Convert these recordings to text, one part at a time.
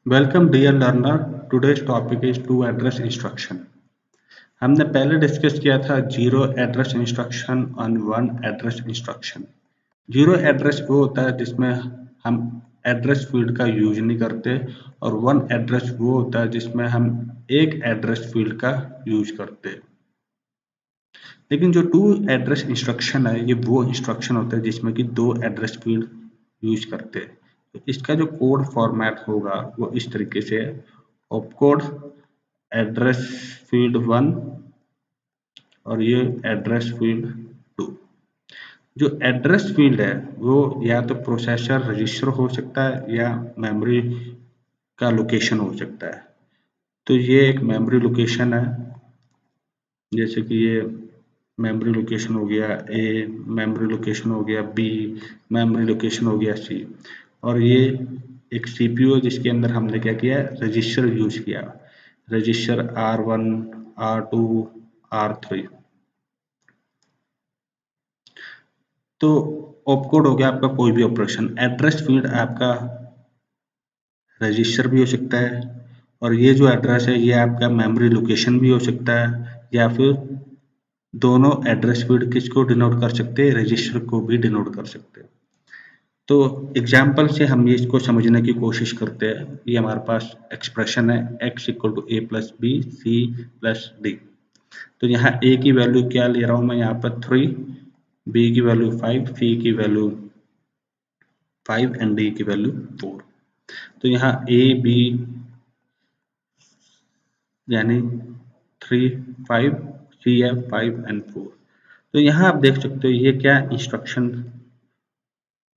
Welcome dear learner. Today's topic is two address instruction. हमने पहले discuss किया था जीरो एड्रेस इंस्ट्रक्शन और one address instruction. Zero address वो होता है जिसमें हम एड्रेस फील्ड का यूज नहीं करते, और वन एड्रेस वो होता है जिसमें हम एक एड्रेस फील्ड का यूज करते हैं। लेकिन जो टू एड्रेस इंस्ट्रक्शन है, ये वो इंस्ट्रक्शन होता है जिसमें कि दो एड्रेस फील्ड यूज करते हैं। तो इसका जो कोड फॉर्मेट होगा वो इस तरीके से है: ऑपकोड, एड्रेस फील्ड 1 और ये एड्रेस फील्ड 2। जो एड्रेस फील्ड है वो या तो प्रोसेसर रजिस्टर हो सकता है या मेमोरी का लोकेशन हो सकता है। तो ये एक मेमोरी लोकेशन है, जैसे कि ये मेमोरी लोकेशन हो गया ए, मेमोरी लोकेशन हो गया बी, मेमोरी लोकेशन हो गया सी। और ये एक सीपीयू है जिसके अंदर हमने क्या किया, रजिस्टर यूज किया, रजिस्टर R1, R2, R3। तो ऑपकोड हो गया आपका कोई भी ऑपरेशन। एड्रेस फील्ड आपका रजिस्टर भी हो सकता है, और ये जो एड्रेस है ये आपका मेमोरी लोकेशन भी हो सकता है, या फिर दोनों एड्रेस फील्ड किसको डिनोट कर सकते हैं, रजिस्टर को भी डिनोट कर सकते हैं। तो एग्जाम्पल से हम ये इसको समझने की कोशिश करते हैं। ये हमारे पास एक्सप्रेशन है x equal to A plus B C plus D. तो यहाँ a की वैल्यू क्या ले रहा हूँ मैं, यहाँ पर 3, b की वैल्यू 5, c की वैल्यू 5 एंड d की वैल्यू 4। तो यहाँ a b यानी 3, 5, c है 5 एंड 4। तो यहाँ आप देख सकते हो ये क्या इंस्ट्रक्शन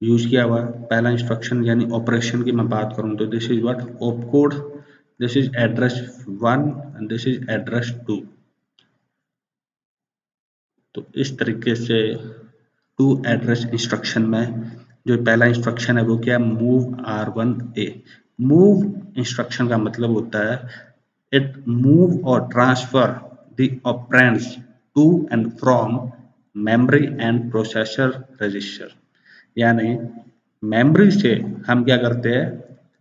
यूज किया हुआ। पहला इंस्ट्रक्शन यानी ऑपरेशन की मैं बात करूं तो this is what opcode, this is address 1 and this is address 2। तो इस तरीके से टू एड्रेस इंस्ट्रक्शन में जो पहला इंस्ट्रक्शन है वो क्या, मूव R1A। मूव इंस्ट्रक्शन का मतलब होता है इट मूव और transfer the operands to and from memory and processor register. यानी मेमोरी से हम क्या करते हैं,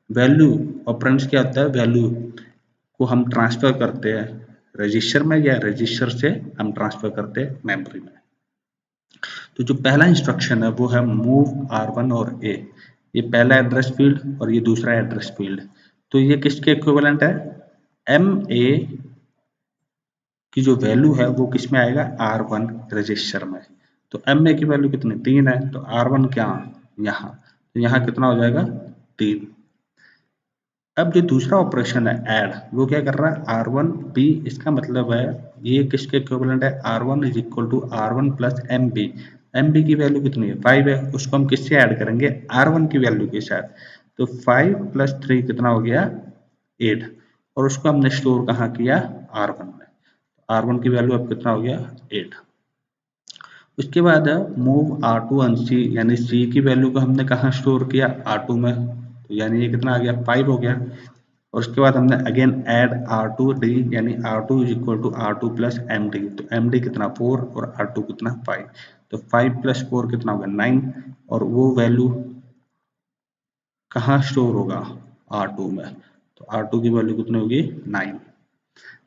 वैल्यू, ऑपरेंड्स क्या होता है, वैल्यू को हम ट्रांसफर करते हैं रजिस्टर में, या रजिस्टर से हम ट्रांसफर करते हैं मेमोरी में। तो जो पहला इंस्ट्रक्शन है वो है मूव R1 और A। ये पहला एड्रेस फील्ड और ये दूसरा एड्रेस फील्ड। तो ये किसके इक्विवेलेंट है, MA की जो वैल्यू है वो किस में आएगा, R1 रजिस्टर में। तो MA की वैल्यू कितनी, 3 है, तो R1 क्या, यहाँ, तो यहाँ कितना हो जाएगा, 3। अब जो दूसरा ऑपरेशन है ऐड, वो क्या कर रहा है, R1B। इसका मतलब है ये किसके इक्विवेलेंट है, R1 is equal to R1 plus MB। MB की वैल्यू कितनी है, 5 है, उसको हम किससे ऐड करेंगे, R1 की वैल्यू के साथ। तो 5 प्लस 3 कितना हो गया, 8, और उसको हमने स्टोर कहाँ किया, R1 में। R1 की वैल्यू अब कितना हो गया, 8। उसके बाद है मूव R2 एंड C, यानी C की वैल्यू को हमने कहाँ स्टोर किया, R2 में। तो यानी ये कितना आ गया, 5 हो गया। और उसके बाद हमने अगेन ऐड R2D, यानी R2 is equal to R2 plus MD। तो MD कितना, 4, और R2 कितना, 5। तो 5 प्लस 4 कितना होगा, 9, और वो वैल्यू कहाँ स्टोर होगा, R2 में। तो R2 की वैल्यू कितनी होगी, 9।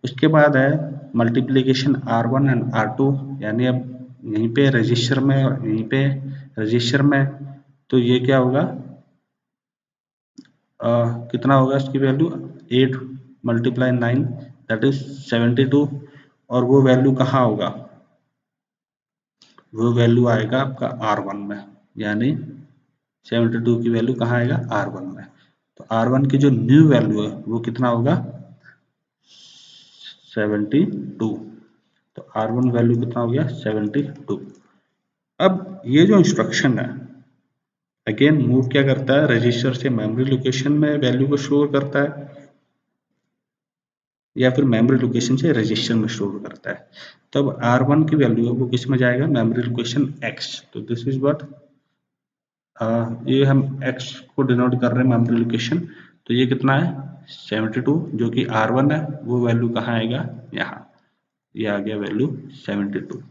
उसके बाद है मल्टीप्लीकेशन R1 एंड R2, यानी अब यहीं पे रजिस्टर में और यहीं पे रजिस्टर में। तो ये क्या होगा, कितना होगा इसकी वैल्यू, 8 मल्टीप्लाई 9 दैट इज 72। और वो वैल्यू कहाँ होगा, वो वैल्यू आएगा आपका R1 में, यानी 72 की वैल्यू कहाँ आएगा, R1 में। तो R1 की जो न्यू वैल्यू है वो कितना होगा, 72। तो R1 वैल्यू कितना हो गया, 72। अब ये जो इंस्ट्रक्शन है अगेन मूव क्या करता है, रजिस्टर से मेमोरी लोकेशन में वैल्यू को स्टोर करता है, या फिर मेमोरी लोकेशन से रजिस्टर में स्टोर करता है। तब R1 की वैल्यू है वो किस में जाएगा, मेमोरी लोकेशन X। तो दिस इज व्हाट, ये हम X को डिनोट कर रहे हैं मेमोरी लोकेशन। तो ये कितना है, 72, जो कि R1 है, वो वैल्यू कहाँ आएगा, यहाँ, ये आ गया वैल्यू 72।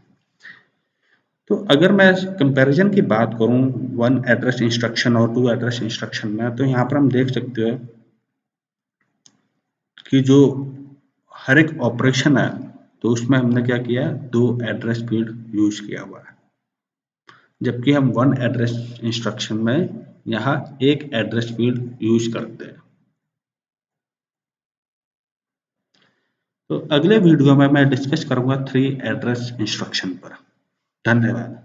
तो अगर मैं कंपैरिजन की बात करूं वन एड्रेस इंस्ट्रक्शन और टू एड्रेस इंस्ट्रक्शन में, तो यहाँ पर हम देख सकते हो कि जो हर एक ऑपरेशन है तो उसमें हमने क्या किया, 2 एड्रेस फील्ड यूज किया हुआ है, जबकि हम 1 एड्रेस इंस्ट्रक्शन में यहाँ एक एड्रेस फील्ड यूज करते हैं। तो अगले वीडियो में मैं डिस्कस करूंगा 3 एड्रेस इंस्ट्रक्शन पर। धन्यवाद।